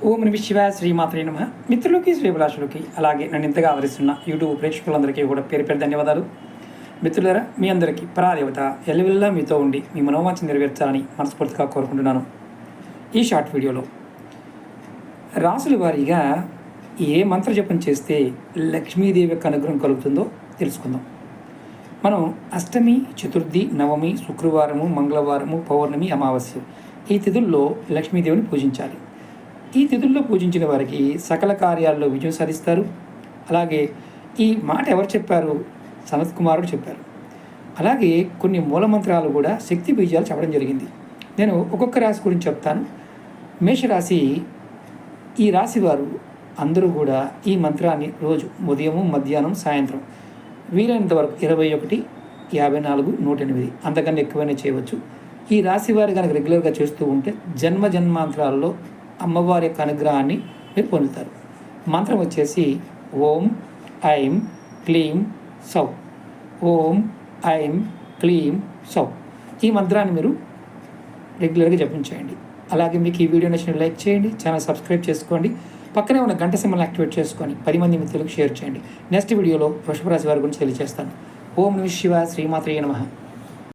ఓం నమ శివాయ శ్రీమాత్రే నమః. మిత్రులకి శ్రీభిలాషులకి అలాగే నన్ను ఇంతగా ఆదరిస్తున్న యూట్యూబ్ ప్రేక్షకులందరికీ కూడా పేరు పేరు ధన్యవాదాలు. మిత్రులారా, మీ అందరికీ పరాదేవత ఎల్లవెల్లా మీతో ఉండి మీ మనోవాంఛ నెరవేర్చాలని మనస్ఫూర్తిగా కోరుకుంటున్నాను. ఈ షార్ట్ వీడియోలో రాసుల వారీగా ఏ మంత్ర జపం చేస్తే లక్ష్మీదేవి యొక్క అనుగ్రహం కలుగుతుందో తెలుసుకుందాం. మనం అష్టమి, చతుర్థి, నవమి, శుక్రవారము, మంగళవారము, పౌర్ణమి, అమావాస్య ఈ తిథుల్లో లక్ష్మీదేవిని పూజించాలి. ఈ తిథుల్లో పూజించిన వారికి సకల కార్యాల్లో విజయం సాధిస్తారు. అలాగే ఈ మాట ఎవరు చెప్పారు? సనత్ కుమారుడు చెప్పారు. అలాగే కొన్ని మూలమంత్రాలు కూడా శక్తి బీజాలు చెప్పడం జరిగింది. నేను ఒక్కొక్క రాశి గురించి చెప్తాను. మేషరాశి, ఈ రాశి వారు అందరూ కూడా ఈ మంత్రాన్ని రోజు ఉదయము, మధ్యాహ్నం, సాయంత్రం వీలైనంత వరకు 21, 54, 108 అంతకన్నా ఎక్కువైనా చేయవచ్చు. ఈ రాశి వారు కనుక రెగ్యులర్గా చేస్తూ ఉంటే జన్మాంతరాల్లో అమ్మవారి యొక్క అనుగ్రహాన్ని మీరు పొందుతారు. మంత్రం వచ్చేసి ఓం ఐం క్లీం సౌ. ఓం ఐం క్లీం సౌ. ఈ మంత్రాన్ని మీరు రెగ్యులర్గా జపించేయండి. అలాగే మీకు ఈ వీడియో నచ్చిన లైక్ చేయండి, ఛానల్ సబ్స్క్రైబ్ చేసుకోండి, పక్కనే ఉన్న గంట సింబల్ని యాక్టివేట్ చేసుకొని 10 మంది మిత్రులకు షేర్ చేయండి. నెక్స్ట్ వీడియోలో వృషభ రాశి వారి గురించి తెలియజేస్తాను. ఓం నమః శివాయ శ్రీమాత్రే నమః.